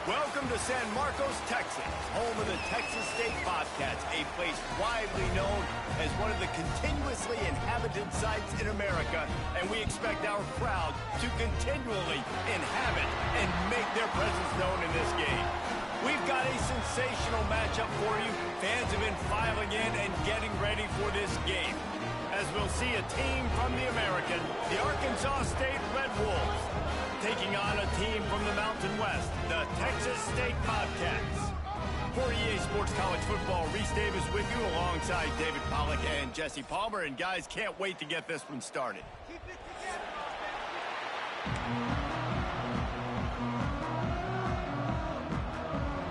Welcome to San Marcos, Texas, home of the Texas State Bobcats, a place widely known as one of the continuously inhabited sites in America, and we expect our crowd to continually inhabit and make their presence known in this game. We've got a sensational matchup for you. Fans have been filing in and getting ready for this game, as we'll see a team from the American, the Arkansas State Red Wolves, taking on a team from the Mountain West, the Texas State Bobcats. For EA Sports College Football, Reese Davis with you alongside David Pollack and Jesse Palmer. And guys, can't wait to get this one started.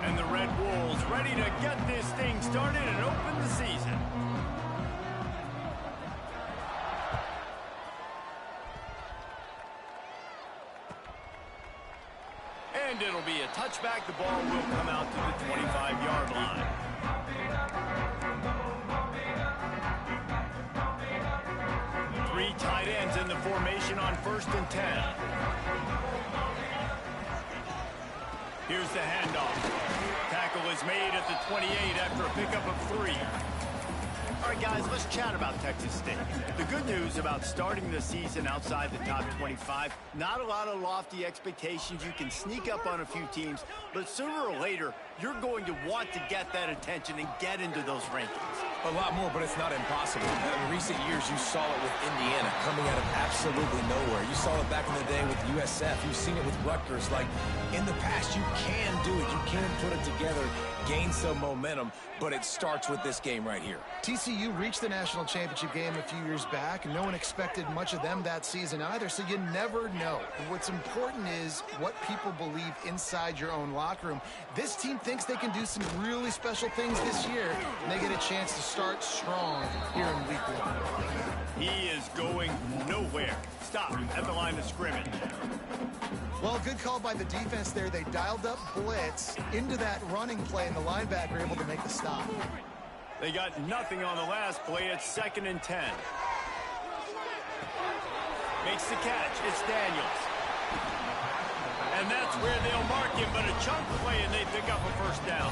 And the Red Wolves ready to get this thing started and open the season. And it'll be a touchback. The ball will come out to the 25-yard line. Three tight ends in the formation on 1st and 10. Here's the handoff. Tackle is made at the 28 after a pickup of 3. All right, guys, let's chat about Texas State. The good news about starting the season outside the top 25, not a lot of lofty expectations. You can sneak up on a few teams, but sooner or later, you're going to want to get that attention and get into those rankings. A lot more, but it's not impossible. In recent years, you saw it with Indiana coming out of absolutely nowhere. You saw it back in the day with USF. You've seen it with Rutgers. Like, in the past, you can do it. You can put it together, gain some momentum, but it starts with this game right here. TCU reached the national championship game a few years back, and no one expected much of them that season either, so you never know. What's important is what people believe inside your own locker room. This team thinks they can do some really special things this year, and they get a chance to start strong here in week 1. He is going nowhere. Stop at the line of scrimmage. Well, good call by the defense there. They dialed up blitz into that running play, and the linebacker able to make the stop. They got nothing on the last play. It's 2nd and 10. Makes the catch. It's Daniels. And that's where they'll mark him, but a chunk play, and they pick up a 1st down.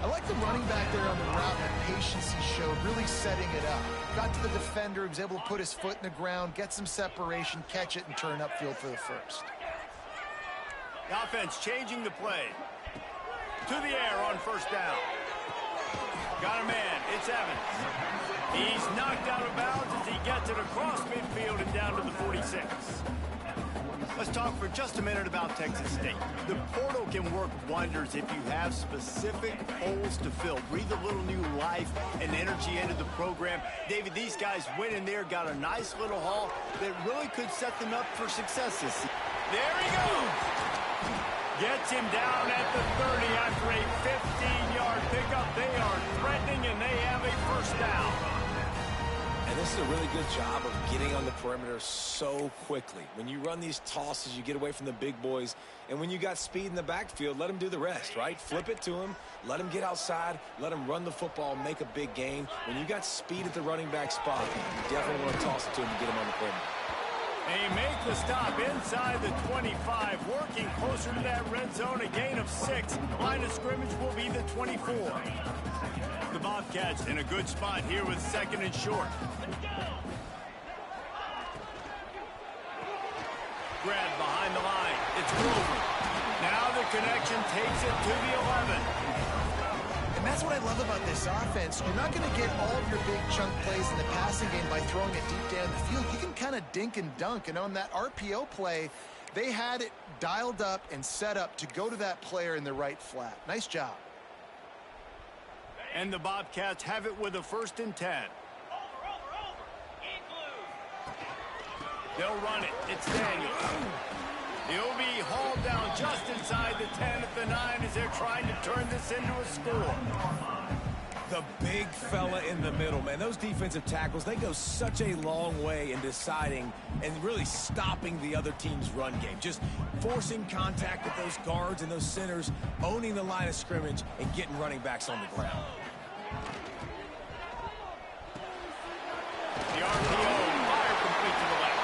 I like the running back there on the route and the patience he showed, really setting it up. Got to the defender, he was able to put his foot in the ground, get some separation, catch it, and turn upfield for the 1st. The offense changing the play. To the air on 1st down. Got a man. It's Evans. He's knocked out of bounds as he gets it across midfield and down to the 46. Let's talk for just a minute about Texas State. The portal can work wonders if you have specific holes to fill. Breathe a little new life and energy into the program. David, these guys went in there, got a nice little haul that really could set them up for success this season. There he goes! Gets him down at the 30 after a 15-yard pickup. They are threatening, and they have a 1st down. And this is a really good job of getting on the perimeter so quickly. When you run these tosses, you get away from the big boys. And when you got speed in the backfield, let them do the rest, right? Flip it to them, let them get outside, let them run the football, make a big gain. When you got speed at the running back spot, you definitely want to toss it to them and get them on the perimeter. They make the stop inside the 25, working closer to that red zone, a gain of 6. Line of scrimmage will be the 24. The Bobcats in a good spot here with 2nd and short. Grab behind the line. It's Grover. Now the connection takes it to the 11. And that's what I love about this offense. You're not going to get all of your big chunk plays in the passing game by throwing it deep down the field. You can kind of dink and dunk. And on that RPO play, they had it dialed up and set up to go to that player in the right flat. Nice job. And the Bobcats have it with a 1st and 10. They'll run it. It's Daniels. He'll be hauled down just inside the 10 at the 9 as they're trying to turn this into a score. The big fella in the middle, man. Those defensive tackles, they go such a long way in deciding and really stopping the other team's run game. Just forcing contact with those guards and those centers, owning the line of scrimmage, and getting running backs on the ground. The RPO, fire complete to the left.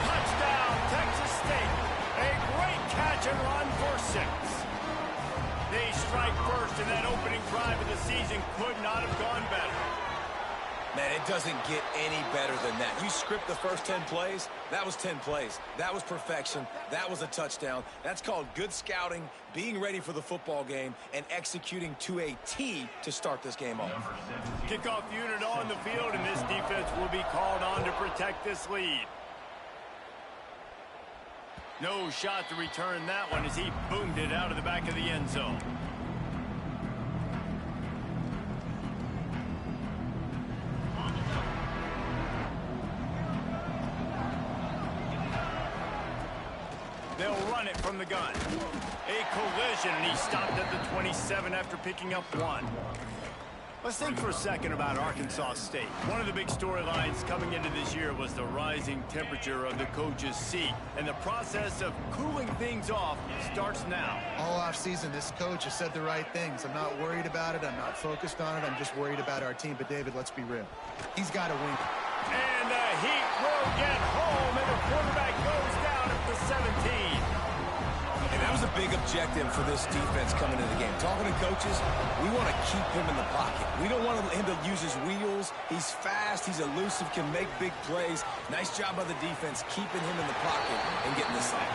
Touchdown, Texas State. A great catch and run for 6. strike first, and that opening drive of the season could not have gone better. Man, it doesn't get any better than that. You script the first 10 plays, that was 10 plays. That was perfection. That was a touchdown. That's called good scouting, being ready for the football game, and executing to a T to start this game off. Kickoff unit on the field, and this defense will be called on to protect this lead. No shot to return that one as he boomed it out of the back of the end zone. They'll run it from the gun. A collision, and he stopped at the 27 after picking up 1. Let's think for a second about Arkansas State. One of the big storylines coming into this year was the rising temperature of the coach's seat. And the process of cooling things off starts now. All offseason, this coach has said the right things. I'm not worried about it. I'm not focused on it. I'm just worried about our team. But, David, let's be real. He's got to win. And the heat will get home, and the quarterback goes down at the 17. And that was a big objective for this defense coming into the game. Talking to coaches, we want to keep him in the pocket. We don't want him to use his wheels. He's fast. He's elusive, can make big plays. Nice job by the defense keeping him in the pocket and getting the sack.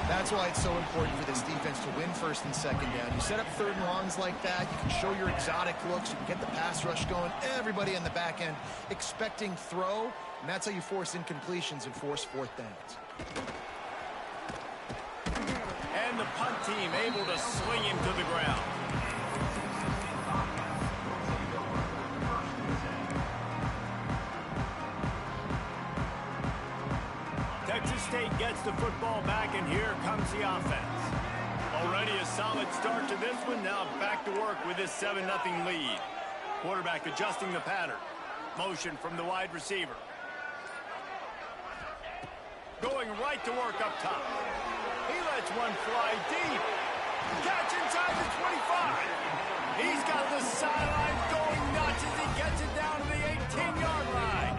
That's why it's so important for this defense to win first and second down. You set up third and longs like that, you can show your exotic looks, you can get the pass rush going, everybody in the back end expecting throw, and that's how you force incompletions and force fourth downs. And the punt team able to swing him to the ground. Texas State gets the football back, and here comes the offense. Already a solid start to this one. Now back to work with this 7-0 lead. Quarterback adjusting the pattern. Motion from the wide receiver. Going right to work up top. He lets one fly deep. Catch inside the 25. He's got the sidelines going nuts as he gets it down to the 18-yard line.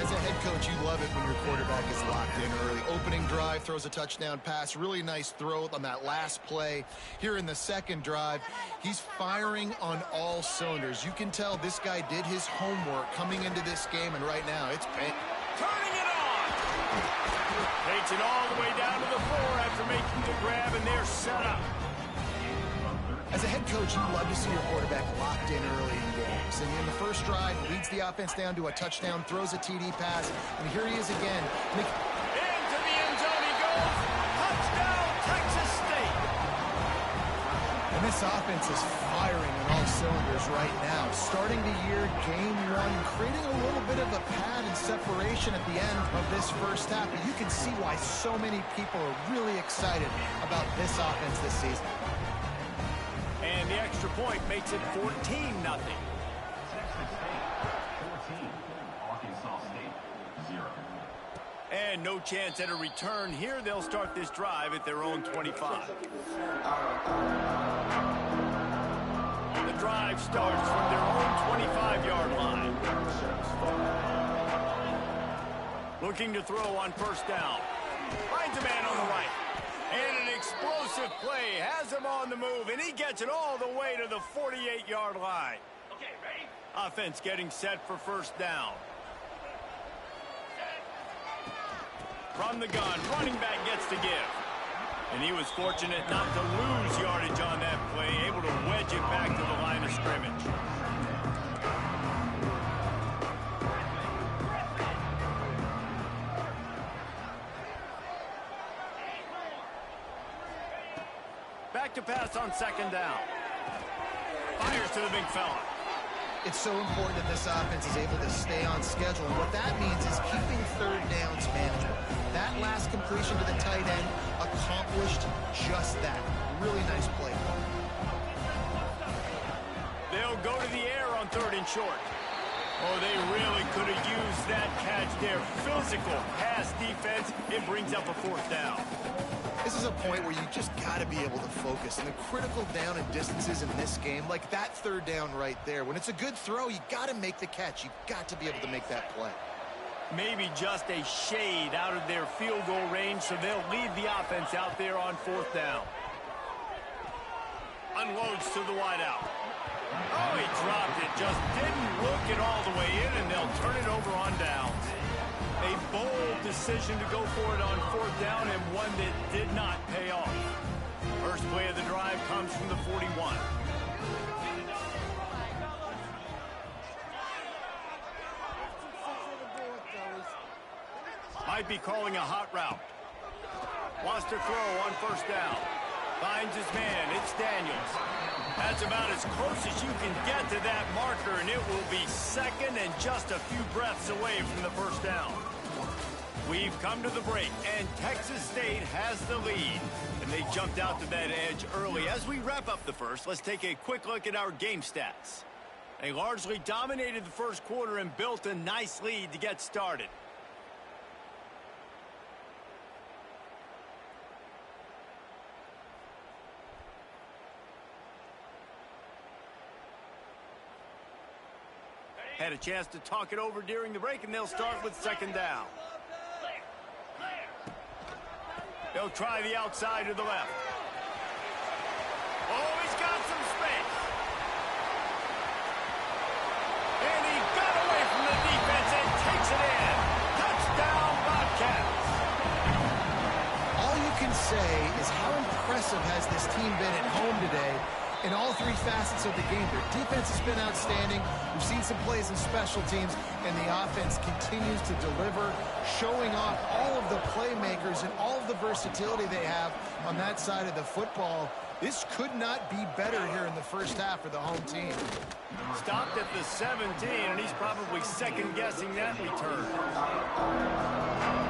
As a head coach, you love it when your quarterback is locked in early. Opening drive, throws a touchdown pass. Really nice throw on that last play. Here in the second drive, he's firing on all cylinders. You can tell this guy did his homework coming into this game, and right now it's bang. Turning it on. Takes it all the way down to the 4 after making the grab, and they're set up. As a head coach, you love to see your quarterback locked in early in games. And in the first drive, leads the offense down to a touchdown, throws a TD pass, and here he is again. Into the end zone he goes. Touchdown, Texas State. And this offense is firing on all cylinders right now. Starting the year, game 1, creating a little bit of a pad and separation at the end of this first half. But you can see why so many people are really excited about this offense this season. And the extra point makes it 14-0. And no chance at a return here. They'll start this drive at their own 25. The drive starts from their own 25-yard line. Looking to throw on first down. Finds a man on the right. And an explosive play has him on the move, and he gets it all the way to the 48-yard line. Okay, ready? Offense getting set for first down. From the gun, running back gets the give. And he was fortunate not to lose yardage on that play, able to wedge it back to the line of scrimmage. Back to pass on second down. Fires to the big fella. It's so important that this offense is able to stay on schedule. And what that means is keeping third downs manageable. That last completion to the tight end accomplished just that. Really nice play. They'll go to the air on third and short. Oh, they really could have used that catch there. Physical pass defense. It brings up a fourth down. This is a point where you just got to be able to focus. And the critical down and distances in this game, like that third down right there, when it's a good throw, you got to make the catch. You got to be able to make that play. Maybe just a shade out of their field goal range, so they'll lead the offense out there on fourth down. Unloads to the wideout. Oh, he dropped it. Just didn't look it all the way in, and they'll turn it over on downs. A bold decision to go for it on 4th down, and one that did not pay off. First play of the drive comes from the 41. Might be calling a hot route. Wants to throw on 1st down. Finds his man. It's Daniels. That's about as close as you can get to that marker, and it will be 2nd and just a few breaths away from the 1st down. We've come to the break, and Texas State has the lead. And they jumped out to that edge early. As we wrap up the first, let's take a quick look at our game stats. They largely dominated the first quarter and built a nice lead to get started. Had a chance to talk it over during the break, and they'll start with 2nd down. They'll try the outside to the left. Oh, he's got some space. And he got away from the defense and takes it in. Touchdown, Bobcats. All you can say is how impressive has this team been at home today in all 3 facets of the game. Their defense has been outstanding. We've seen some plays in special teams, and the offense continues to deliver, showing off all of the playmakers and all of the versatility they have on that side of the football. This could not be better here in the first half for the home team. Stopped at the 17, and he's probably second-guessing that return.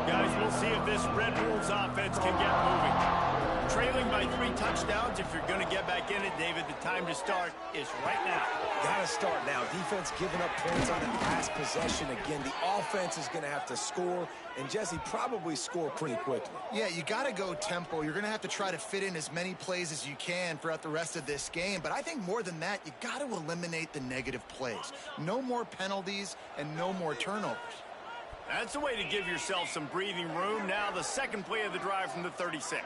Guys, we'll see if this Red Bulls offense can get moving. Trailing by 3 touchdowns. If you're going to get back in it, David, the time to start is right now. Got to start now. Defense giving up points on the last possession. Again, the offense is going to have to score, and Jesse, probably score pretty quickly. Yeah, you got to go tempo. You're going to have to try to fit in as many plays as you can throughout the rest of this game. But I think more than that, you got to eliminate the negative plays. No more penalties and no more turnovers. That's a way to give yourself some breathing room. Now the second play of the drive from the 36.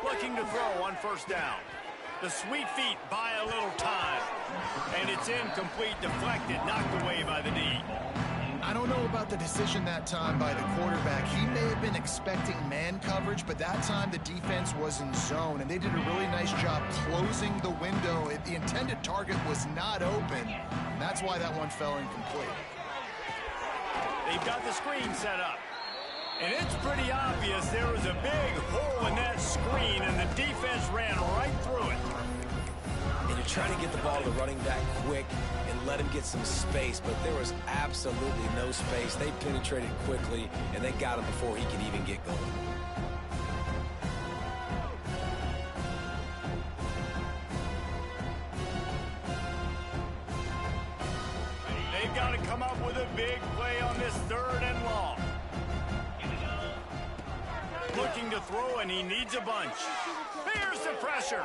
Looking to throw on 1st down. The sweet feet buy a little time. And it's incomplete, deflected, knocked away by the D. I don't know about the decision that time by the quarterback. He may have been expecting man coverage, but that time the defense was in zone, and they did a really nice job closing the window. The intended target was not open, and that's why that one fell incomplete. They've got the screen set up. And it's pretty obvious there was a big hole in that screen, and the defense ran right through it. And you're trying to get the ball to the running back quick and let him get some space, but there was absolutely no space. They penetrated quickly, and they got him before he could even get going. They've got to come up with a big play on this 3rd and long. Looking to throw, and he needs a bunch. Here's the pressure.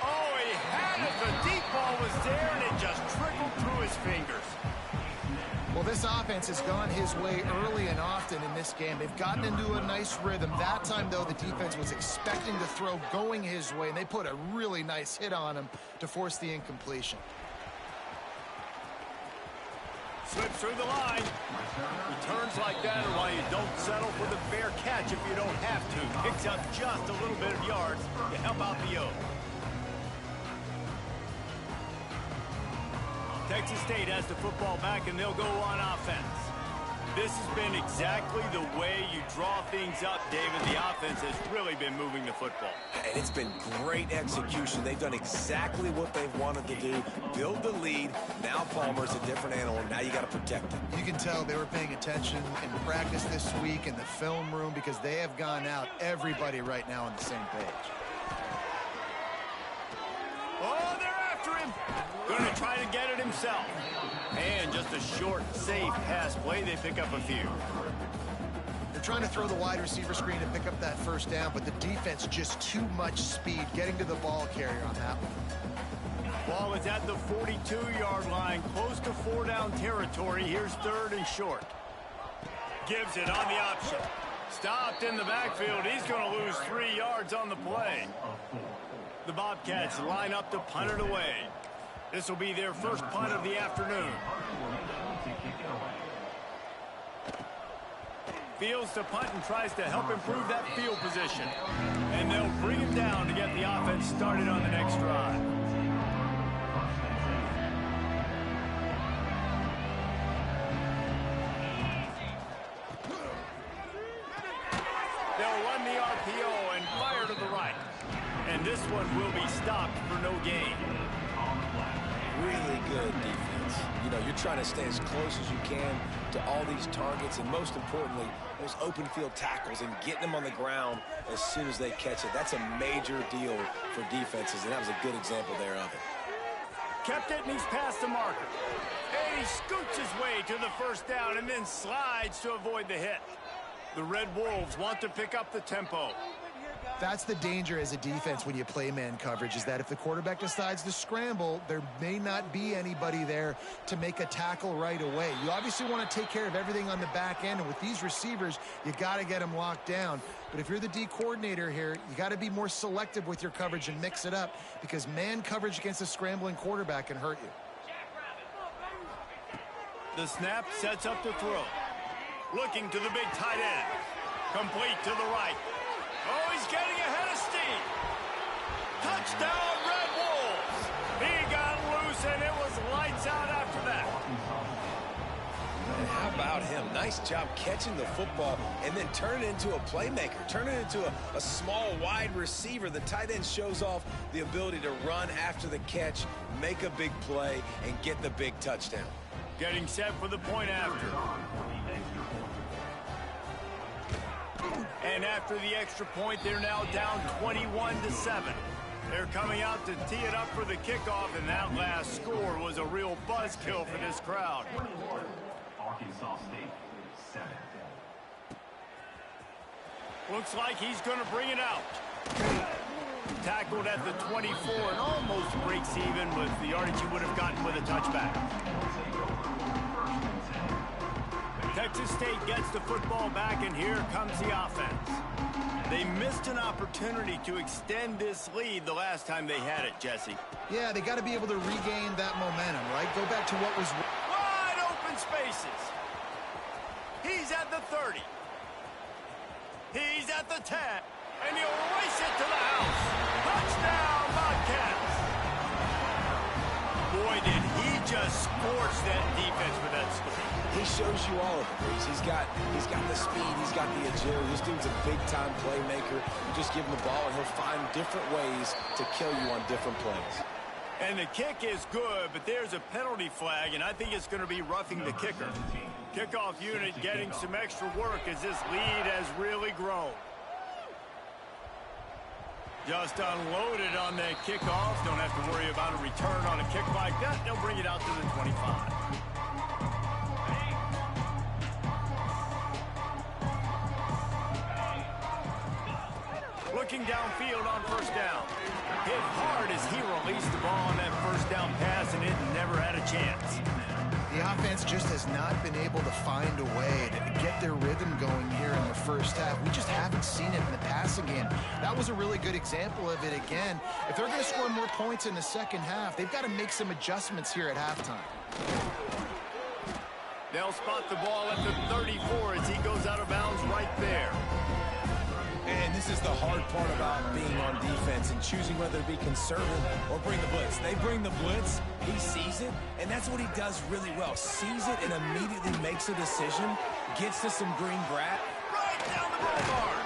Oh, he had it. The deep ball was there, and it just trickled through his fingers. Well, this offense has gone his way early and often in this game. They've gotten into a nice rhythm. That time, though, the defense was expecting the throw going his way, and they put a really nice hit on him to force the incompletion. Slips through the line. Returns like that are why you don't settle for the fair catch if you don't have to. Picks up just a little bit of yards to help out the O. Texas State has the football back, and they'll go on offense. This has been exactly the way you draw things up, David. The offense has really been moving the football. And it's been great execution. They've done exactly what they've wanted to do. Build the lead. Now Palmer's a different animal. Now you got to protect him. You can tell they were paying attention in practice this week in the film room because they have gone out everybody right now on the same page. Oh, they're after him. Going to try to get it himself. And just a short, safe pass play. They pick up a few. They're trying to throw the wide receiver screen to pick up that 1st down, but the defense just too much speed getting to the ball carrier on that one. Ball is at the 42-yard line, close to 4-down territory. Here's 3rd and short. Gives it on the option. Stopped in the backfield. He's going to lose 3 yards on the play. The Bobcats line up to punt it away. This will be their first punt of the afternoon. Fields to punt and tries to help improve that field position. And they'll bring him down to get the offense started on the next drive. They'll run the RPO and fire to the right. And this one will be stopped for no gain. Really good defense. You know, you're trying to stay as close as you can to all these targets, and most importantly, those open field tackles and getting them on the ground as soon as they catch it. That's a major deal for defenses, and that was a good example there of it. Kept it, and he's past the marker. And he scoots his way to the first down and then slides to avoid the hit. The Red Wolves want to pick up the tempo. That's the danger as a defense when you play man coverage, is that if the quarterback decides to scramble, there may not be anybody there to make a tackle right away. You obviously want to take care of everything on the back end, and with these receivers, you got to get them locked down. But if you're the D coordinator here, you got to be more selective with your coverage and mix it up, because man coverage against a scrambling quarterback can hurt you. The snap sets up the throw. Looking to the big tight end. Complete to the right. Oh, he's getting ahead of steam. Touchdown, Red Wolves. He got loose, and it was lights out after that. And how about him? Nice job catching the football and then turn it into a playmaker. Turn it into a small, wide receiver. The tight end shows off the ability to run after the catch, make a big play, and get the big touchdown. Getting set for the point after. And after the extra point, they're now down 21-7. They're coming out to tee it up for the kickoff, and that last score was a real buzzkill for this crowd. Arkansas State, 7. Looks like he's going to bring it out. Tackled at the 24 and almost breaks even with the yardage he would have gotten with a touchback. Texas State gets the football back, and here comes the offense. They missed an opportunity to extend this lead the last time they had it, Jesse. Yeah, they got to be able to regain that momentum, right? Go back to what was... Wide open spaces. He's at the 30. He's at the 10. And he'll race it to the house. Touchdown, Bobcats. Boy, did he just scorch that defense with that score. He shows you all of it, Reese. He's got the speed, he's got the agility. This dude's a big-time playmaker. You just give him the ball, and he'll find different ways to kill you on different plays. And the kick is good, but there's a penalty flag, and I think it's going to be roughing the kicker. Kickoff unit getting some extra work as this lead has really grown. Just unloaded on that kickoff. Don't have to worry about a return on a kick like that. They'll bring it out to the 25. Looking downfield on first down. Hit hard as he released the ball on that first down pass, and it never had a chance. The offense just has not been able to find a way to get their rhythm going here in the first half. We just haven't seen it in the passing game. That was a really good example of it again. If they're going to score more points in the second half, they've got to make some adjustments here at halftime. They'll spot the ball at the 34 as he goes out of bounds right there. And this is the hard part about being on defense and choosing whether to be conservative or bring the blitz. They bring the blitz, he sees it, and that's what he does really well. Sees it and immediately makes a decision, gets to some green grass. Right down the boulevard.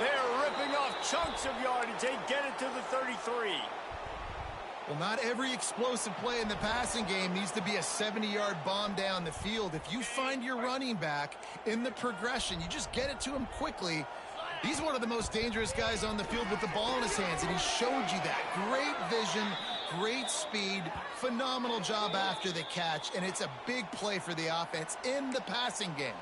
They're ripping off chunks of yardage. They get it to the 33. Well, not every explosive play in the passing game needs to be a 70-yard bomb down the field. If you find your running back in the progression, you just get it to him quickly. He's one of the most dangerous guys on the field with the ball in his hands, and he showed you that. Great vision, great speed, phenomenal job after the catch, and it's a big play for the offense in the passing game.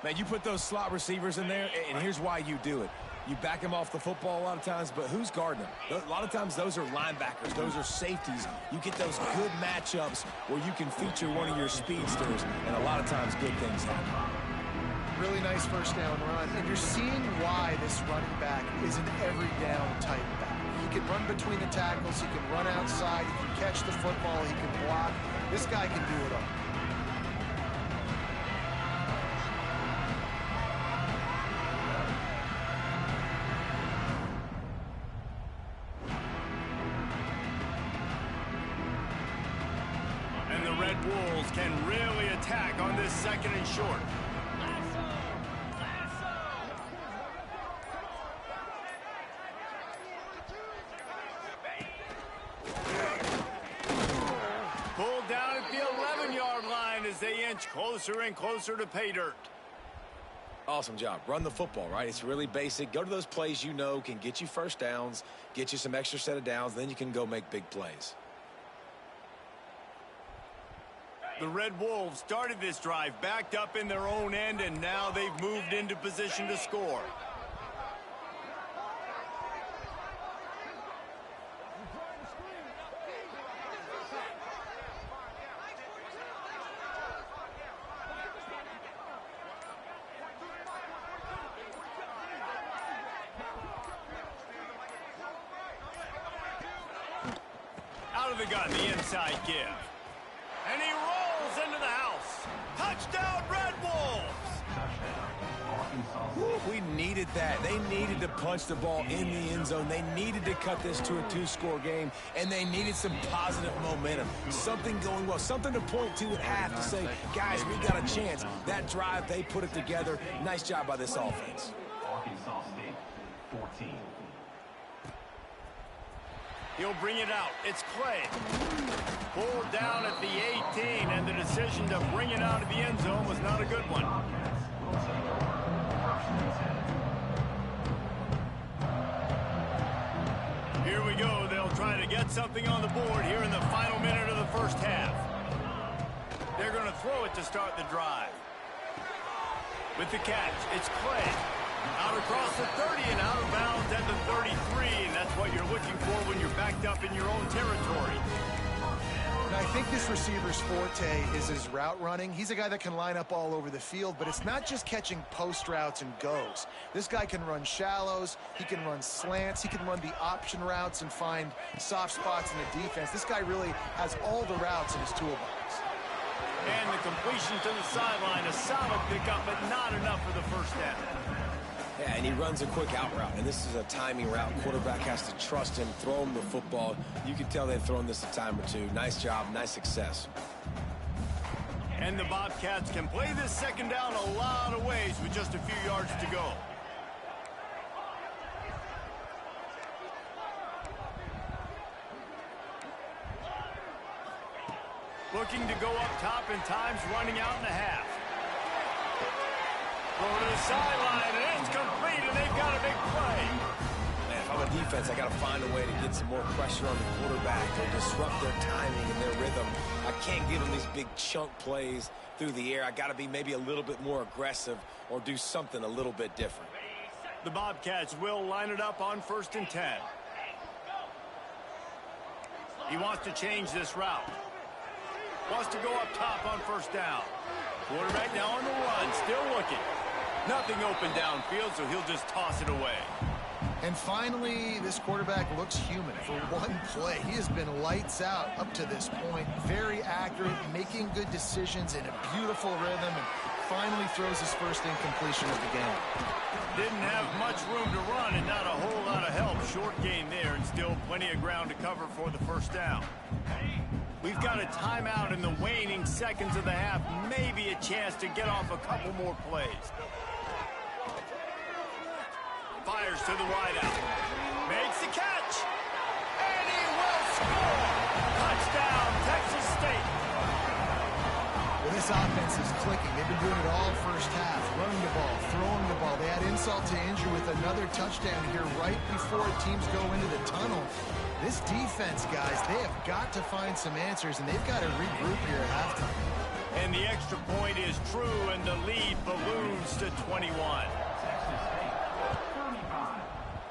Man, you put those slot receivers in there, and here's why you do it. You back them off the football a lot of times, but who's guarding them? A lot of times those are linebackers. Those are safeties. You get those good matchups where you can feature one of your speedsters, and a lot of times good things happen. Really nice first down run, and you're seeing why this running back is an every down type back. He can run between the tackles, he can run outside, he can catch the football, he can block. This guy can do it all. And the Red Wolves can really attack on this second and short. Pulled down at the 11-yard line as they inch closer and closer to pay dirt. Awesome job. Run the football, right? It's really basic. Go to those plays you know can get you first downs, get you some extra set of downs, then you can go make big plays. The Red Wolves started this drive backed up in their own end, and now they've moved into position to score. Out of the gun, the inside give. And he rolls into the house. Touchdown, Red Wolves! We needed that. They needed to punch the ball in the end zone. They needed to cut this to a 2-score game, and they needed some positive momentum. Something going well, something to point to at half to say, guys, we got a chance. That drive, they put it together. Nice job by this offense. Arkansas State, 14. He'll bring it out. It's Clay. Pulled down at the 18, and the decision to bring it out of the end zone was not a good one. Here we go. They'll try to get something on the board here in the final minute of the first half. They're going to throw it to start the drive. With the catch, it's Clay. Out across the 30 and out of bounds at the 33, and that's what you're looking for when you're backed up in your own territory. And I think this receiver's forte is his route running. He's a guy that can line up all over the field, but it's not just catching post routes and goes. This guy can run shallows, he can run slants, he can run the option routes and find soft spots in the defense. This guy really has all the routes in his toolbox. And the completion to the sideline, a solid pickup, but not enough for the first down. Yeah, and he runs a quick out route, and this is a timing route. Quarterback has to trust him, throw him the football. You can tell they've thrown this a time or two. Nice job, nice success. And the Bobcats can play this second down a lot of ways with just a few yards to go. Looking to go up top in times, running out in the half. Over to the sideline, and it's complete, and they've got a big play. Man, if I'm a defense, I got to find a way to get some more pressure on the quarterback or disrupt their timing and their rhythm. I can't give them these big chunk plays through the air. I got to be maybe a little bit more aggressive or do something a little bit different. The Bobcats will line it up on 1st and 10. He wants to change this route. Wants to go up top on 1st down. Quarterback now on the run, still looking. Nothing open downfield, so he'll just toss it away. And finally, this quarterback looks human for one play. He has been lights out up to this point. Very accurate, making good decisions in a beautiful rhythm, and finally throws his first incompletion of the game. Didn't have much room to run and not a whole lot of help. Short gain there and still plenty of ground to cover for the 1st down. We've got a timeout in the waning seconds of the half. Maybe a chance to get off a couple more plays. Fires to the wideout. Makes the catch. And he will score. Touchdown, Texas State. Well, this offense is clicking. They've been doing it all first half. Running the ball, throwing the ball. They had insult to injury with another touchdown here right before teams go into the tunnel. This defense, guys, they have got to find some answers, and they've got to regroup here at halftime. And the extra point is true, and the lead balloons 21. Texas State 35.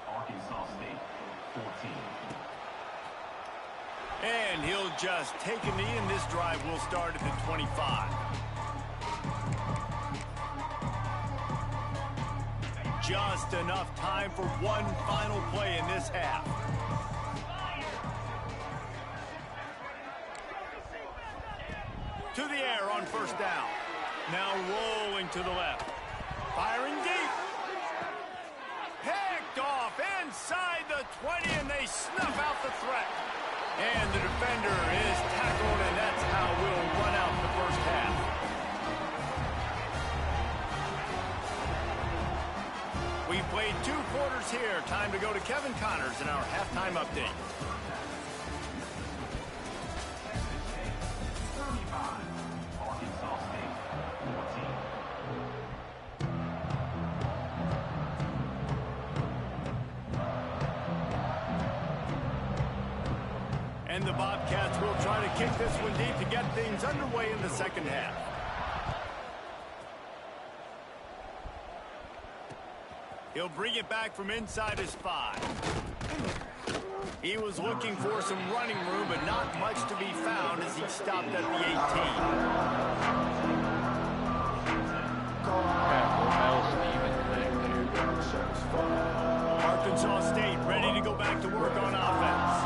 Arkansas State 14. And he'll just take a knee, and this drive will start at the 25. Just enough time for one final play in this half. To the air on first down. Now rolling to the left. Firing deep. Picked off inside the 20, and they snuff out the threat. And the defender is tackled, and that's how we'll run out the first half. We've played 2 quarters here. Time to go to Kevin Connors in our halftime update. 35. Arkansas State 14. And the Bobcats will try to kick this one deep to get things underway in the second half. He'll bring it back from inside his 5. He was looking for some running room, but not much to be found as he stopped at the 18. Arkansas State ready to go back to work on offense.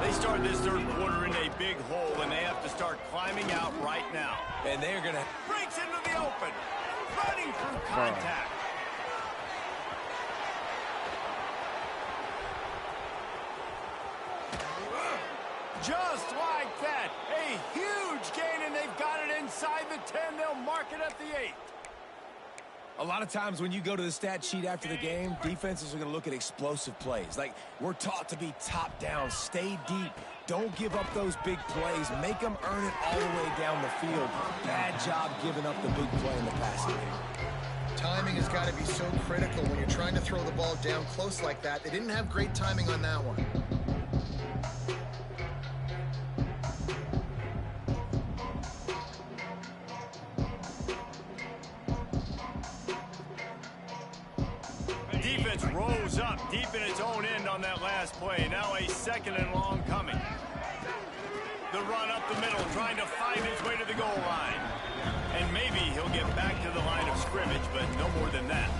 They start this third quarter in a big hole, and they have to start climbing out right now. And they're going to... Breaks into the open. Running through contact. Just like that. A huge gain, and they've got it inside the 10. They'll mark it at the 8. A lot of times when you go to the stat sheet after the game, defenses are going to look at explosive plays. Like, we're taught to be top down, stay deep, don't give up those big plays, make them earn it all the way down the field. Bad job giving up the big play in the passing game. Timing has got to be so critical when you're trying to throw the ball down close like that. They didn't have great timing on that one. Defense rose up deep in its own end on that last play. Now a second and long coming. The run up the middle, trying to find his way to the goal line. And maybe he'll get back to the line of scrimmage, but no more than that.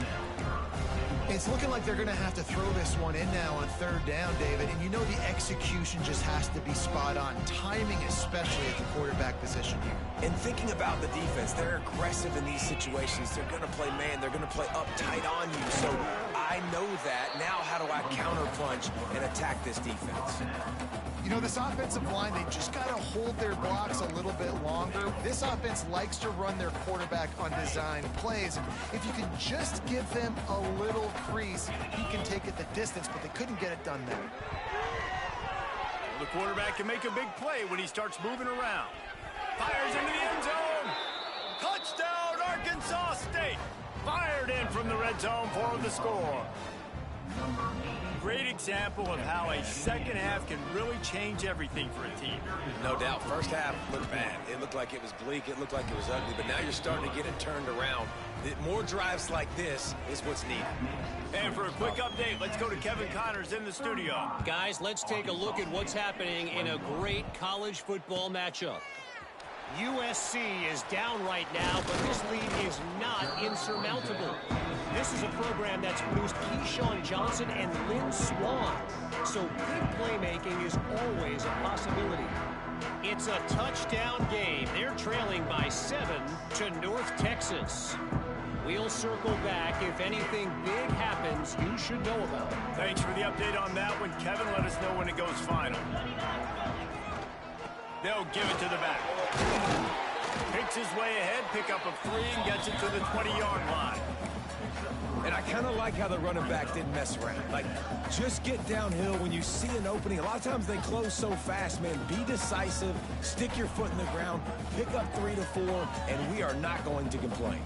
It's looking like they're going to have to throw this one in now on third down, David. And you know the execution just has to be spot on. Timing, especially at the quarterback position here. And thinking about the defense, they're aggressive in these situations. They're going to play man. They're going to play uptight on you. So I know that. Now how do I counterpunch and attack this defense? You know, this offensive line, they just got to hold their blocks a little bit longer. This offense likes to run their quarterback on design plays. If you can just give them a little crease, he can take it the distance, but they couldn't get it done there. Well, the quarterback can make a big play when he starts moving around. Fires into the end zone. Touchdown, Arkansas State. Fired in from the red zone for the score. Great example of how a second half can really change everything for a team. No doubt. First half looked bad. It looked like it was bleak. It looked like it was ugly. But now you're starting to get it turned around. More drives like this is what's needed. And for a quick update, let's go to Kevin Connors in the studio. Guys, let's take a look at what's happening in a great college football matchup. USC is down right now, but this lead is not insurmountable. This is a program that's produced Keyshawn Johnson and Lynn Swann, so big playmaking is always a possibility. It's a touchdown game. They're trailing by 7 to North Texas. We'll circle back. If anything big happens, you should know about it. Thanks for the update on that one, Kevin. Let us know when it goes final. They'll give it to the back. Picks his way ahead, pick up a 3, and gets it to the 20-yard line. And I kind of like how the running back didn't mess around. Like, just get downhill when you see an opening. A lot of times they close so fast, man. Be decisive, stick your foot in the ground, pick up 3 to 4, and we are not going to complain.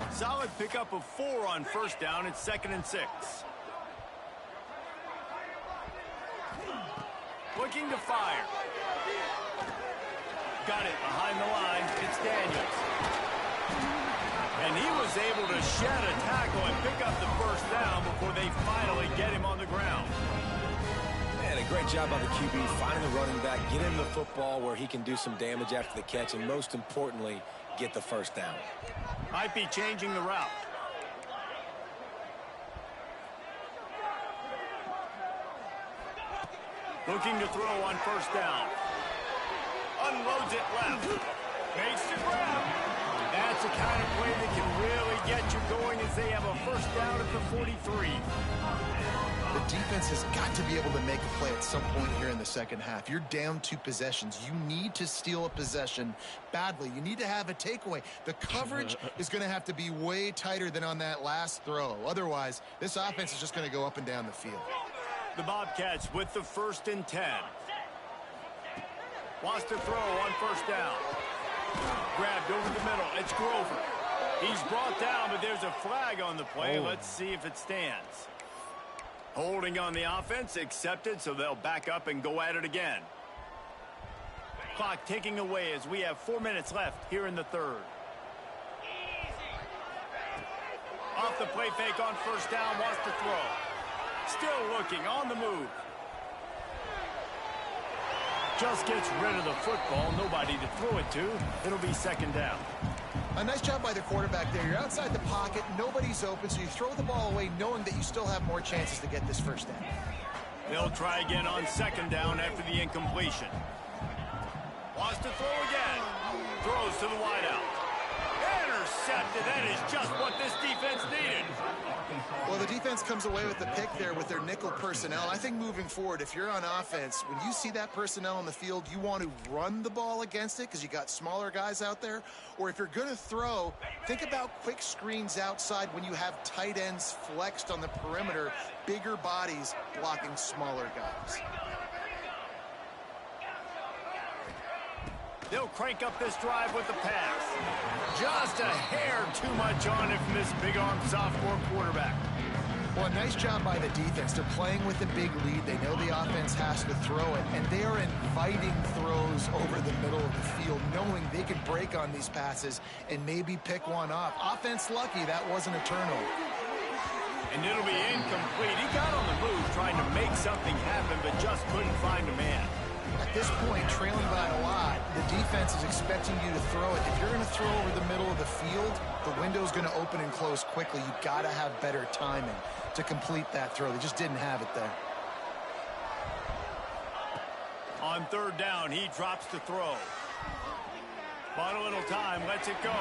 Solid pickup of 4 on first down. It's 2nd and 6. Looking to fire. Got it behind the line. It's Daniels. And he was was able to shed a tackle and pick up the first down before they finally get him on the ground. And a great job by the QB finding the running back, get him the football where he can do some damage after the catch, and most importantly, get the first down. Might be changing the route. Looking to throw on first down. Unloads it left. Makes the grab. That's the kind of play that can really get you going as they have a first down at the 43. The defense has got to be able to make a play at some point here in the second half. You're down 2 possessions. You need to steal a possession badly. You need to have a takeaway. The coverage is going to have to be way tighter than on that last throw. Otherwise, this offense is just going to go up and down the field. The Bobcats with the 1st and 10. Wants to throw on first down. Grabbed over the middle. It's Grover. He's brought down, but there's a flag on the play. Let's see if it stands. Holding on the offense, accepted, so they'll back up and go at it again. Clock ticking away as we have 4 minutes left here in the 3rd. Off the play fake on first down, wants to throw. Still looking, on the move. Just gets rid of the football, nobody to throw it to. It'll be 2nd down. A nice job by the quarterback there. You're outside the pocket, nobody's open, so you throw the ball away knowing that you still have more chances to get this first down. They'll try again on 2nd down after the incompletion. Wants to throw again. Throws to the wideout. Intercepted. That is just what this defense needed. Well, the defense comes away with the pick there with their nickel personnel. I think moving forward, if you're on offense, when you see that personnel on the field, you want to run the ball against it because you got smaller guys out there. Or if you're going to throw, think about quick screens outside when you have tight ends flexed on the perimeter, bigger bodies blocking smaller guys. They'll crank up this drive with the pass. Just a hair too much on it from this big-armed sophomore quarterback. Well, a nice job by the defense. They're playing with a big lead. They know the offense has to throw it, and they are inviting throws over the middle of the field, knowing they can break on these passes and maybe pick one off. Offense lucky that wasn't a turnover. And it'll be incomplete. He got on the move trying to make something happen, but just couldn't find a man. At this point, trailing by a lot, the defense is expecting you to throw it. If you're going to throw over the middle of the field, the window's going to open and close quickly. You've got to have better timing to complete that throw. They just didn't have it there. On 3rd down, he drops to throw. Bought a little time, lets it go.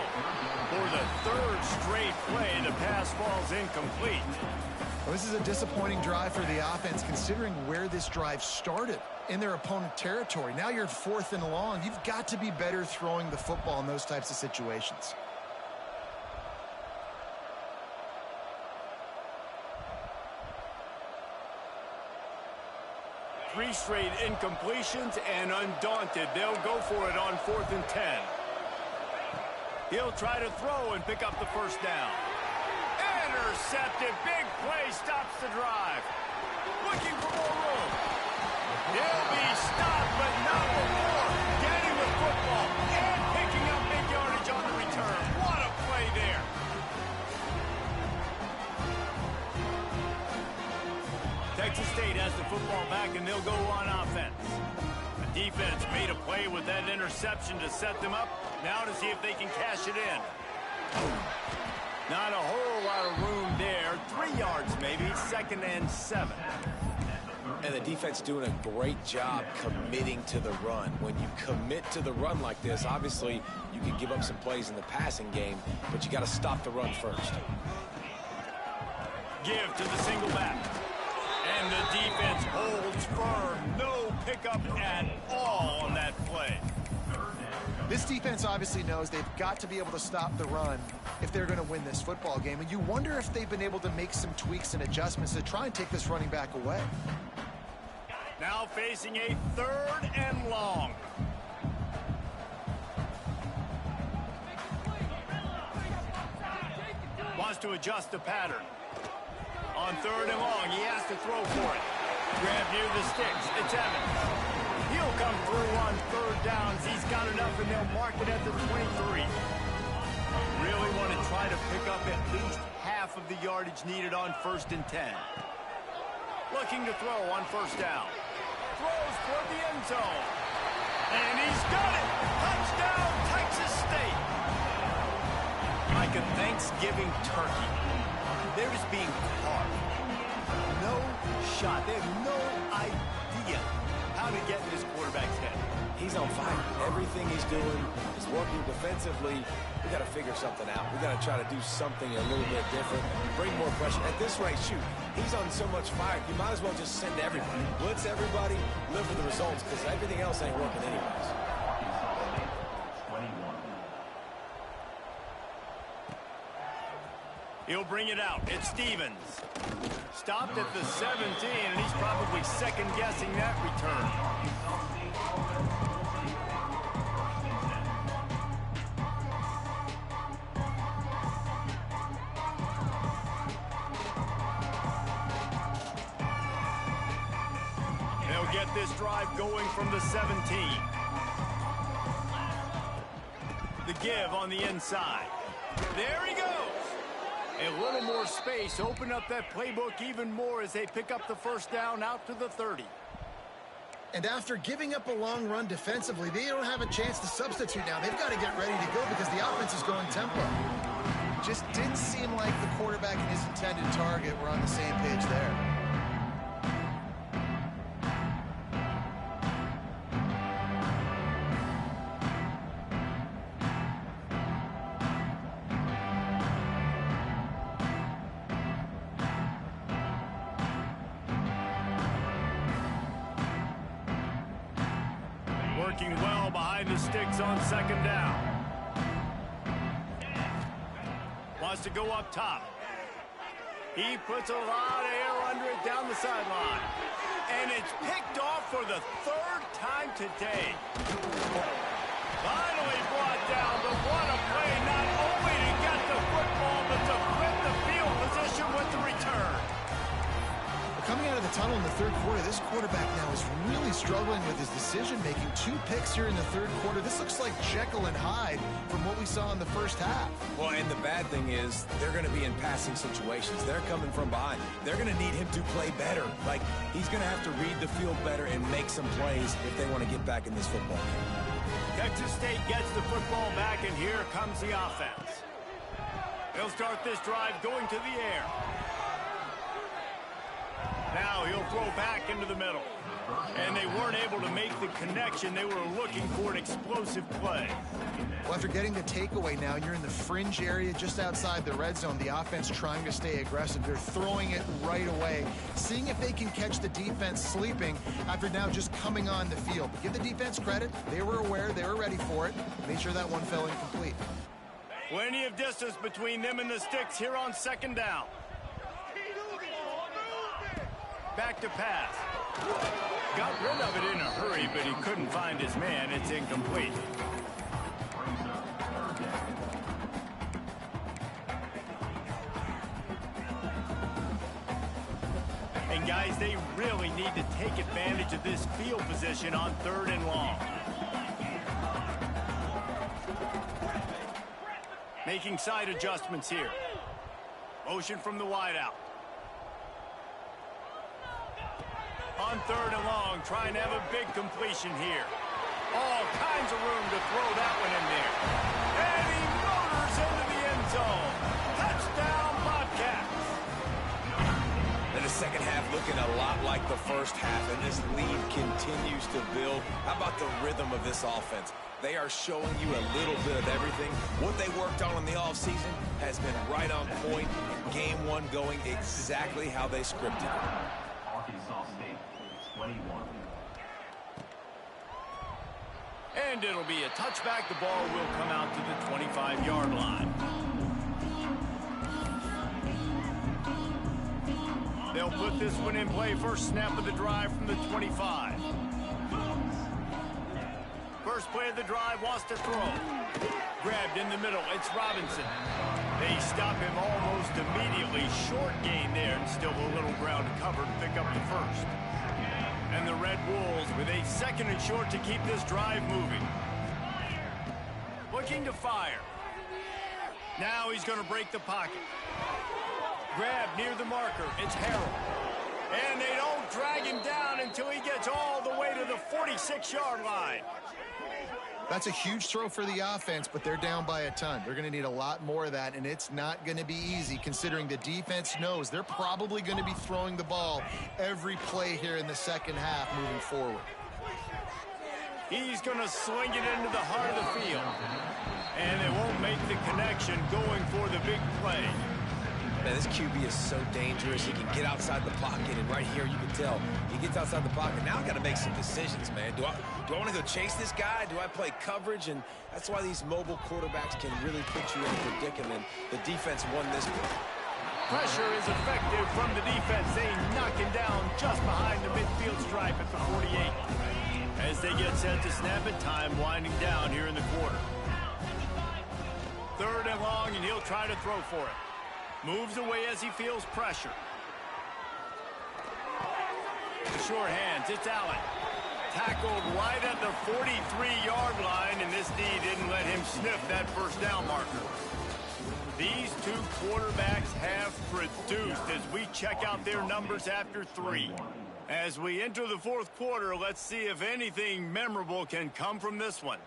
For the 3rd straight play, the pass falls incomplete. Well, this is a disappointing drive for the offense, considering where this drive started in their opponent territory. Now you're 4th and long. You've got to be better throwing the football in those types of situations. Three straight incompletions, and undaunted, they'll go for it on 4th and 10. He'll try to throw and pick up the first down. Intercepted. Big play stops the drive. Looking for more room. He'll be stopped, but not before getting the football and picking up big yardage on the return. What a play there. Texas State has the football back, and they'll go on offense. The defense made a play with that interception to set them up. Now to see if they can cash it in. Not a whole lot of room there. 3 yards maybe, 2nd and 7. And the defense doing a great job committing to the run. When you commit to the run like this, obviously you can give up some plays in the passing game, but you got to stop the run first. Give to the single back. And the defense holds firm. No pickup at all on that play. This defense obviously knows they've got to be able to stop the run if they're going to win this football game. And you wonder if they've been able to make some tweaks and adjustments to try and take this running back away. Now facing a 3rd and long. Wants to adjust the pattern. On 3rd and long, he has to throw for it. Grab near the sticks. It's Evans. He'll come through on 3rd downs. He's got enough, and they'll mark it at the 23. Really want to try to pick up yardage needed on 1st and 10. Looking to throw on 1st down. Throws for the end zone. And he's got it! Touchdown, Texas State! Like a Thanksgiving turkey. They're just being carved. No shot. They have no idea how to get in this quarterback's head. He's on fire. Everything he's doing is working defensively. We got to figure something out. We got to try to do something a little bit different. Bring more pressure. At this rate, shoot, he's on so much fire. You might as well just send everybody. Blitz everybody, live for the results, because everything else ain't working anyways. He'll bring it out. It's Stevens. Stopped at the 17, and he's probably second-guessing that return. They'll get this drive going from the 17. The give on the inside. There he goes. A little more space, open up that playbook even more as they pick up the 1st down out to the 30. And after giving up a long run defensively, they don't have a chance to substitute now. They've got to get ready to go because the offense is going tempo. Just didn't seem like the quarterback and his intended target were on the same page there. Working well behind the sticks on 2nd down. Wants to go up top. He puts a lot of air under it down the sideline. And it's picked off for the 3rd time today. Finally brought down, but what a play, not only to get the football, but to flip the field position with the return. Coming out of the tunnel in the 3rd quarter, this quarterback now is really struggling with his decision-making. 2 picks here in the 3rd quarter. This looks like Jekyll and Hyde from what we saw in the 1st half. Well, and the bad thing is they're going to be in passing situations. They're coming from behind. They're going to need him to play better. Like, he's going to have to read the field better and make some plays if they want to get back in this football game. Texas State gets the football back, and here comes the offense. They'll start this drive going to the air. Now he'll throw back into the middle. And they weren't able to make the connection. They were looking for an explosive play. Well, after getting the takeaway now, you're in the fringe area just outside the red zone. The offense trying to stay aggressive. They're throwing it right away, seeing if they can catch the defense sleeping after now just coming on the field. But give the defense credit. They were aware. They were ready for it. Made sure that one fell incomplete. Plenty of distance between them and the sticks here on 2nd down. Back to pass. Got rid of it in a hurry, but he couldn't find his man. It's incomplete. And guys, they really need to take advantage of this field position on 3rd and long. Making side adjustments here. Motion from the wideout. On 3rd and long, trying to have a big completion here. All kinds of room to throw that one in there. And he motors into the end zone. Touchdown, Bobcats. And the 2nd half looking a lot like the 1st half, and this lead continues to build. How about the rhythm of this offense? They are showing you a little bit of everything. What they worked on in the offseason has been right on point. Game 1 going exactly how they scripted it. Arkansas State, 21. And it'll be a touchback. The ball will come out to the 25-yard line. They'll put this one in play. First snap of the drive from the 25. First play of the drive, wants to throw. Grabbed in the middle, it's Robinson. They stop him almost immediately. Short gain there, and still a little ground to cover to pick up the first. And the Red Wolves with a 2nd and short to keep this drive moving. Looking to fire. Now he's going to break the pocket. grab near the marker. It's Harrell. And they don't drag him down until he gets all the way to the 46-yard line. That's a huge throw for the offense, but they're down by a ton. They're going to need a lot more of that, and it's not going to be easy considering the defense knows they're probably going to be throwing the ball every play here in the second half moving forward. He's going to sling it into the heart of the field. And they won't make the connection going for the big play. Man, this QB is so dangerous. He can get outside the pocket, and right here you can tell he gets outside the pocket. Now I got to make some decisions, man. Do I want to go chase this guy? Do I play coverage? And that's why these mobile quarterbacks can really put you in a predicament. The defense won this one. Pressure is effective from the defense. They knock him down just behind the midfield stripe at the 48. As they get set to snap it, time winding down here in the quarter. 3rd and long, and he'll try to throw for it. Moves away as he feels pressure. The short hands, it's Allen. Tackled right at the 43-yard line, and this D didn't let him sniff that first down marker. These two quarterbacks have produced as we check out their numbers after 3. As we enter the 4th quarter, let's see if anything memorable can come from this one.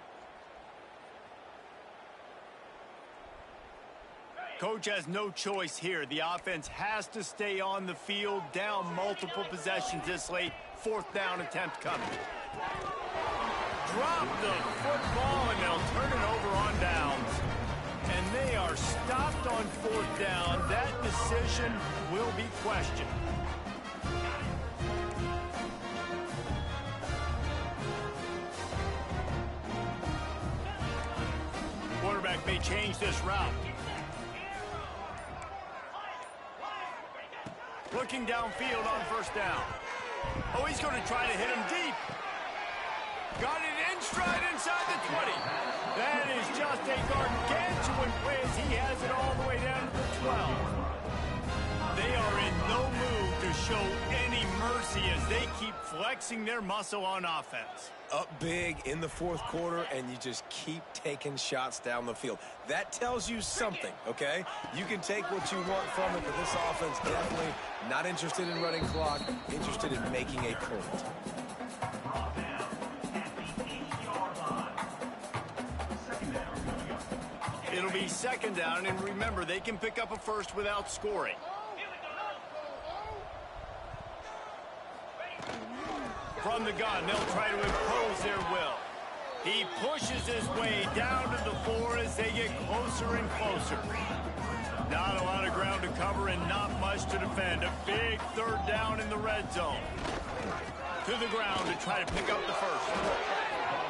Coach has no choice here. The offense has to stay on the field, down multiple possessions this late. 4th down attempt coming. Drop the football, and they'll turn it over on downs. And they are stopped on 4th down. That decision will be questioned. Quarterback may change this route. Looking downfield on 1st down. Oh, he's going to try to hit him deep. Got it in stride inside the 20. That is just a gargantuan play as he has it all the way down to the 12. They are in no mood to show any mercy as they keep flexing their muscle on offense. Up big in the 4th quarter, and you just keep taking shots down the field. That tells you something, okay? You can take what you want from it, but this offense definitely not interested in running clock, interested in making a point. It'll be 2nd down, and remember, they can pick up a first without scoring. From the gun, they'll try to impose their will. He pushes his way down to the 4 as they get closer and closer. Not a lot of ground to cover and not much to defend. A big 3rd down in the red zone. To the ground to try to pick up the first.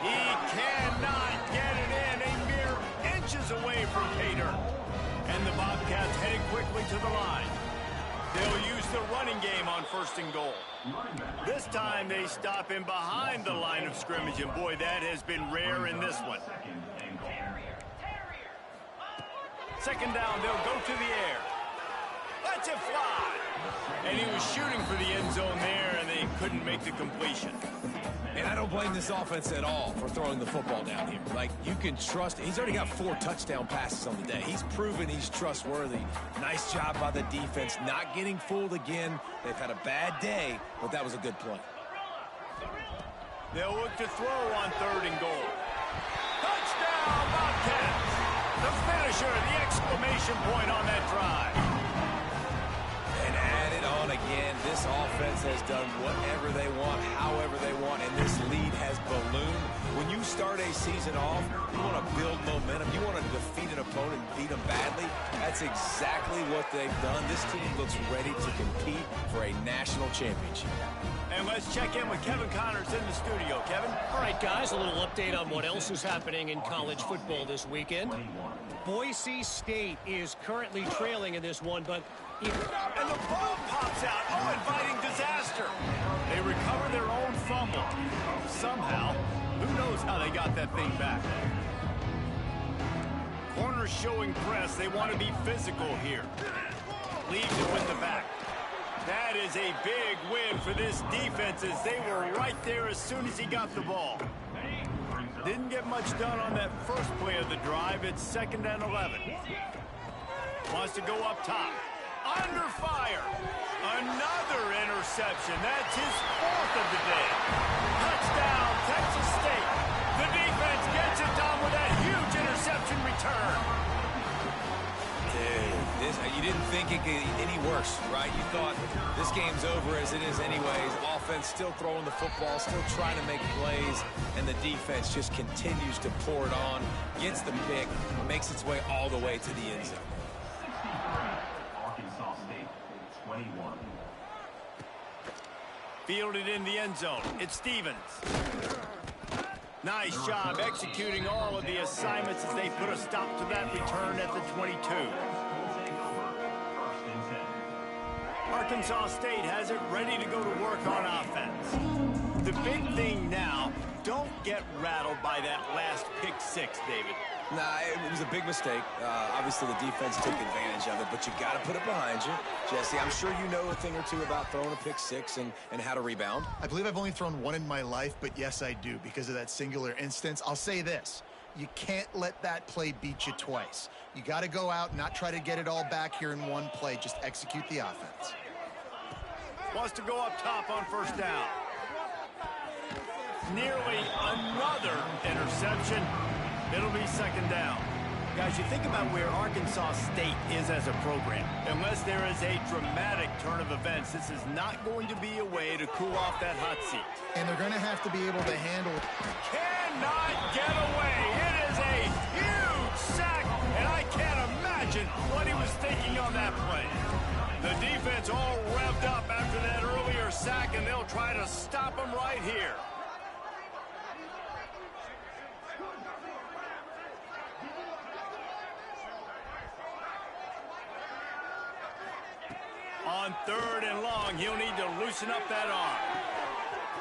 He cannot get it in. A mere inches away from Cater. And the Bobcats heading quickly to the line. They'll use the running game on 1st and goal. This time they stop him behind the line of scrimmage, and boy, that has been rare in this one. 2nd down, they'll go to the air. Lets it fly. And he was shooting for the end zone there, and they couldn't make the completion. And I don't blame this offense at all for throwing the football down here. Like, you can trust. He's already got 4 touchdown passes on the day. He's proven he's trustworthy. Nice job by the defense, not getting fooled again. They've had a bad day, but that was a good play. They'll look to throw on 3rd and goal. Touchdown, Bobcats! The finisher, the exclamation point on that drive. And add it on again. This offense has done whatever they want, however they want, and this lead has ballooned. When you start a season off, you want to build momentum. You want to defeat an opponent and beat them badly. That's exactly what they've done. This team looks ready to compete for a national championship. And let's check in with Kevin Connors in the studio. Kevin? All right, guys, a little update on what else is happening in college football this weekend. Boise State is currently trailing in this one, but... And the ball pops out. Oh, inviting disaster. They recover their own fumble. Somehow. Who knows how they got that thing back? Corners showing press. They want to be physical here. Leaves it with the back. That is a big win for this defense as they were right there as soon as he got the ball. Didn't get much done on that first play of the drive. It's 2nd and 11. Wants to go up top. under fire. Another interception. That's his fourth of the day. Touchdown, Texas State. The defense gets it done with that huge interception return. You didn't think it could get any worse, right? You thought this game's over as it is anyways. Offense still throwing the football, still trying to make plays, and the defense just continues to pour it on, gets the pick, makes its way all the way to the end zone. 63, Arkansas State, 21. Fielded in the end zone. It's Stevens. Nice job executing all of the assignments as they put a stop to that return at the 22. Arkansas State has it ready to go to work on offense. The big thing now, don't get rattled by that last pick six, David. Nah, it was a big mistake. Obviously, the defense took advantage of it, but you got to put it behind you. Jesse, I'm sure you know a thing or two about throwing a pick six and how to rebound. I believe I've only thrown one in my life, but yes, I do because of that singular instance. I'll say this. You can't let that play beat you twice. You got to go out and not try to get it all back here in one play. Just execute the offense. Wants to go up top on first down. Nearly another interception. It'll be second down. Guys, you think about where Arkansas State is as a program. Unless there is a dramatic turn of events, this is not going to be a way to cool off that hot seat. And they're going to have to be able to handle it. Cannot get away. It is a huge sack, and I can't imagine what he was thinking on that play. The defense all revved up after that earlier sack, and they'll try to stop him right here. On third and long, he'll need to loosen up that arm.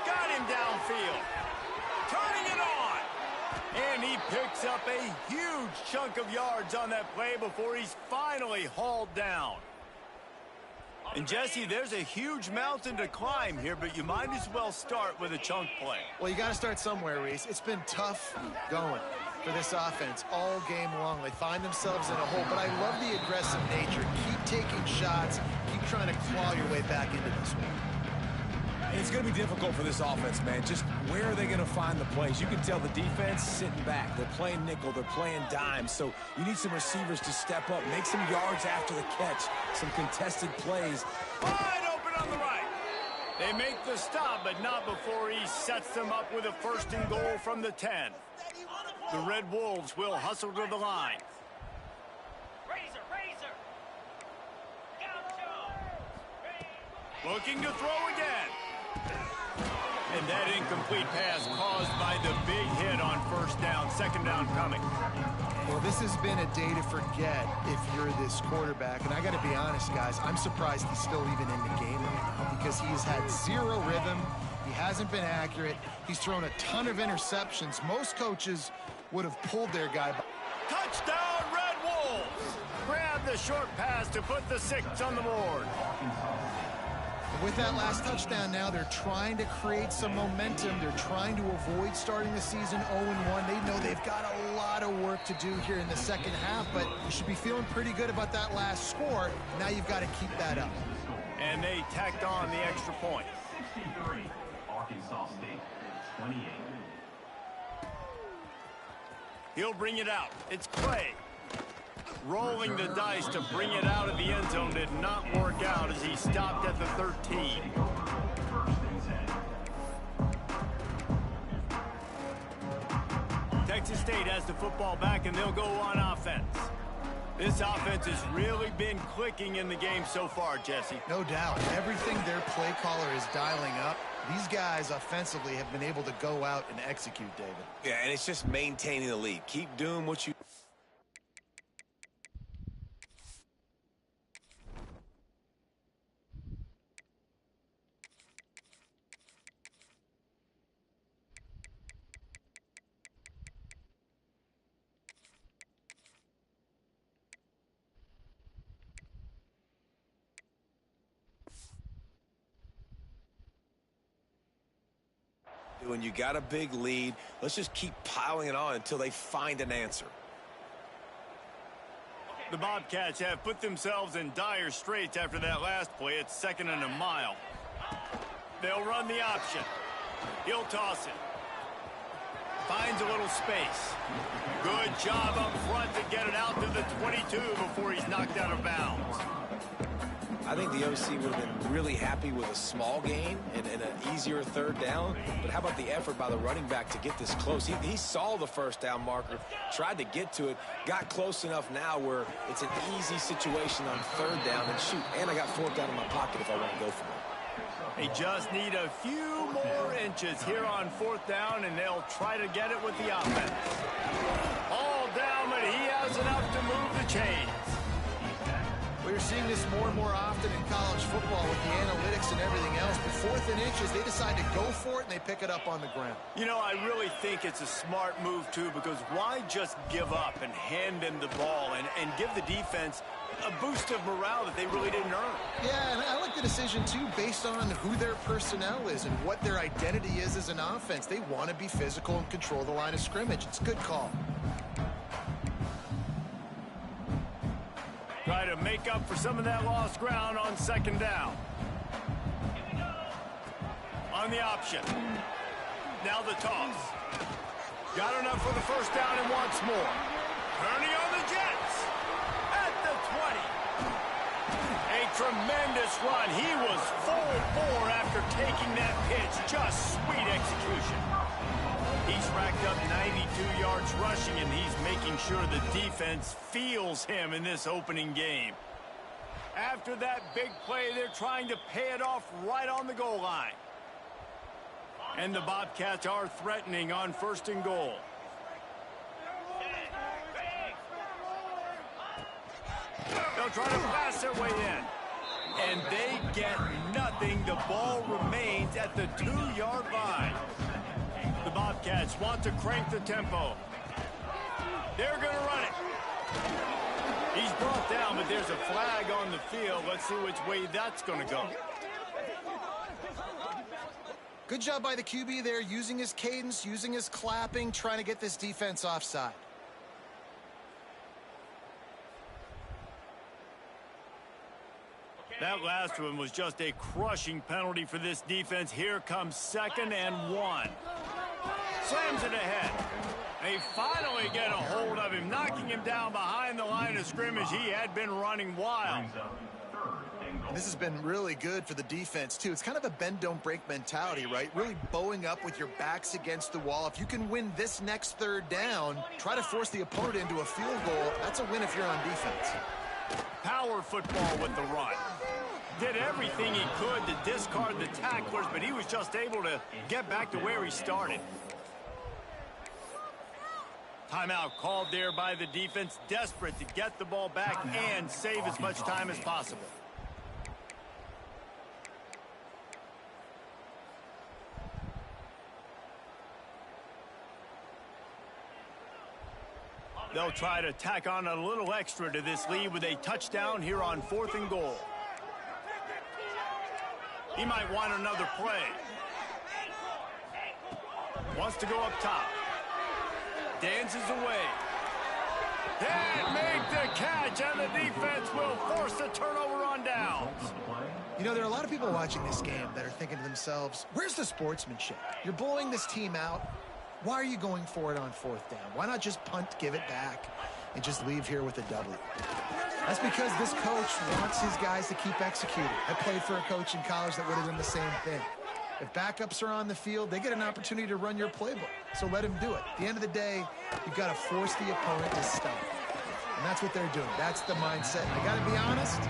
Got him downfield. Turning it on. And he picks up a huge chunk of yards on that play before he's finally hauled down. And, Jesse, there's a huge mountain to climb here, but you might as well start with a chunk play. Well, you got to start somewhere, Reese. It's been tough going for this offense all game long. They find themselves in a hole, but I love the aggressive nature. Keep taking shots. Keep trying to claw your way back into this one. And it's going to be difficult for this offense, man. Just where are they going to find the plays? You can tell the defense sitting back. They're playing nickel. They're playing dime. So you need some receivers to step up, make some yards after the catch, some contested plays. Wide open on the right. They make the stop, but not before he sets them up with a first and goal from the 10. The Red Wolves will hustle to the line. Looking to throw again. And that incomplete pass caused by the big hit on first down. Second down coming. Well, this has been a day to forget if you're this quarterback. And I got to be honest, guys, I'm surprised he's still even in the game right now because he's had zero rhythm. He hasn't been accurate. He's thrown a ton of interceptions. Most coaches would have pulled their guy. Touchdown, Red Wolves! Grab the short pass to put the 6 on the board. With that last touchdown now, they're trying to create some momentum. They're trying to avoid starting the season 0-1. They know they've got a lot of work to do here in the second half, but you should be feeling pretty good about that last score. Now you've got to keep that up. And they tacked on the extra point. 63, Arkansas State, 28. He'll bring it out. It's Clay. Rolling the dice to bring it out of the end zone did not work out as he stopped at the 13. Texas State has the football back, and they'll go on offense. This offense has really been clicking in the game so far, Jesse. No doubt. Everything their play caller is dialing up, these guys offensively have been able to go out and execute, David. Yeah, and it's just maintaining the lead. Keep doing what you... When you got a big lead, let's just keep piling it on until they find an answer. The Bobcats have put themselves in dire straits after that last play. It's 2nd and a mile. They'll run the option. He'll toss it. Finds a little space. Good job up front to get it out to the 22 before he's knocked out of bounds. I think the OC would have been really happy with a small gain and an easier 3rd down. But how about the effort by the running back to get this close? He saw the 1st down marker, tried to get to it, got close enough now where it's an easy situation on 3rd down. And shoot, and I got 4th down in my pocket if I want to go for it. They just need a few more inches here on 4th down, and they'll try to get it with the offense. All down, but he has enough to move the chains. We're seeing this more and more often in college football with the analytics and everything else. But 4th and inches, they decide to go for it, and they pick it up on the ground. You know, I really think it's a smart move, too, because why just give up and hand them the ball and give the defense a boost of morale that they really didn't earn? Yeah, and I like the decision, too, based on who their personnel is and what their identity is as an offense. They want to be physical and control the line of scrimmage. It's a good call. Try to make up for some of that lost ground on 2nd down. On the option. Now the toss. Got enough for the 1st down and wants more. Turning on the Jets. At the 20. A tremendous run. He was full bore after taking that pitch. Just sweet execution. He's racked up 92 yards rushing, and he's making sure the defense feels him in this opening game. After that big play, they're trying to pay it off right on the goal line. And the Bobcats are threatening on 1st and goal. They'll try to pass their way in. And they get nothing. The ball remains at the 2-yard line. The Bobcats want to crank the tempo. They're going to run it. He's brought down, but there's a flag on the field. Let's see which way that's going to go. Good job by the QB there, using his cadence, using his clapping, trying to get this defense offside. That last one was just a crushing penalty for this defense. Here comes 2nd and 1. Slams it ahead. They finally get a hold of him, knocking him down behind the line of scrimmage. He had been running wild. And this has been really good for the defense, too. It's kind of a bend-don't-break mentality, right? Really bowing up with your backs against the wall. If you can win this next 3rd down, try to force the opponent into a field goal. That's a win if you're on defense. Power football with the run. Did everything he could to discard the tacklers, but he was just able to get back to where he started. Timeout called there by the defense, desperate to get the ball back and save as much time as possible. They'll try to tack on a little extra to this lead with a touchdown here on 4th and goal. He might want another play. Wants to go up top. Dances away. Can't make the catch, and the defense will force the turnover on downs. You know, there are a lot of people watching this game that are thinking to themselves, where's the sportsmanship? You're blowing this team out. Why are you going for it on 4th down? Why not just punt, give it back, and just leave here with a W? That's because this coach wants his guys to keep executing. I played for a coach in college that would have done the same thing. If backups are on the field, they get an opportunity to run your playbook. So let him do it. At the end of the day, you've got to force the opponent to stop. And that's what they're doing. That's the mindset. And I got to be honest,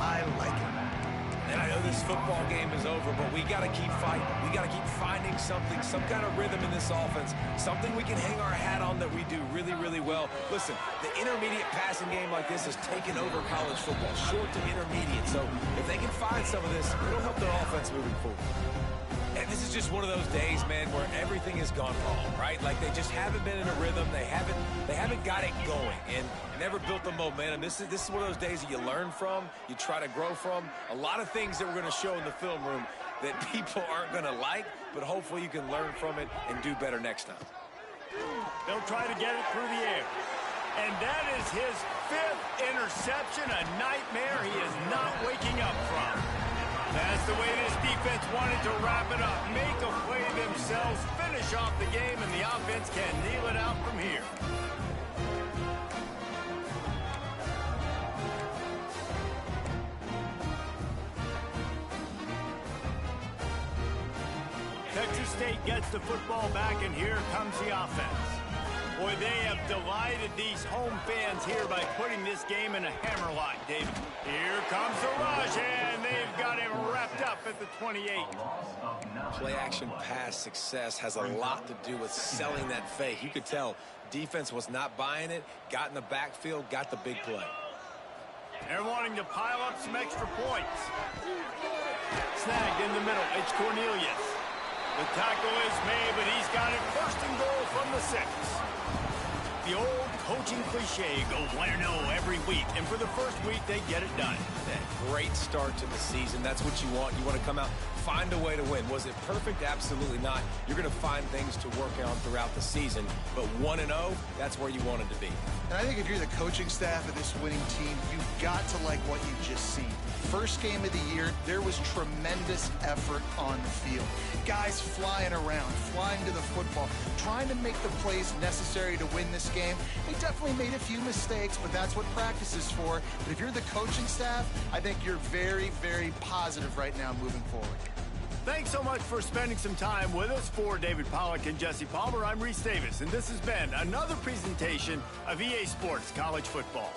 I like it. And I know this football game is over, but we got to keep fighting. We got to keep finding something, some kind of rhythm in this offense, something we can hang our hat on that we do really, really well. Listen, the intermediate passing game like this has taken over college football, short to intermediate. So if they can find some of this, it'll help their offense moving forward. And this is just one of those days, man, where everything has gone wrong, right? Like they just haven't been in a rhythm. They haven't got it going and never built the momentum. This is one of those days that you learn from, you try to grow from. A lot of things that we're going to show in the film room that people aren't going to like, but hopefully you can learn from it and do better next time. They'll try to get it through the air. And that is his 5th interception, a nightmare he is not waking up from. That's the way this defense wanted to wrap it up. Make a play themselves, finish off the game, and the offense can kneel it out from here. Texas State gets the football back, and here comes the offense. Boy, they have delighted these home fans here by putting this game in a hammerlock, David. Here comes the rush, and they've got him wrapped up at the 28. Play-action pass success has a lot to do with selling that fake. You could tell defense was not buying it, got in the backfield, got the big play. They're wanting to pile up some extra points. Snagged in the middle, it's Cornelius. The tackle is made, but he's got it first and goal from the 6. The old coaching cliche, go 1-0 every week, and for the first week, they get it done. Yeah, great start to the season. That's what you want. You want to come out, find a way to win. Was it perfect? Absolutely not. You're going to find things to work on throughout the season, but 1-0, that's where you wanted to be. And I think if you're the coaching staff of this winning team, you've got to like what you've just seen. First game of the year, there was tremendous effort on the field. Guys flying around, flying to the football, trying to make the plays necessary to win this game. They definitely made a few mistakes, but that's what practice is for. But if you're the coaching staff, I think you're very, very positive right now moving forward. Thanks so much for spending some time with us. For David Pollack and Jesse Palmer, I'm Reese Davis, and this has been another presentation of EA Sports College Football.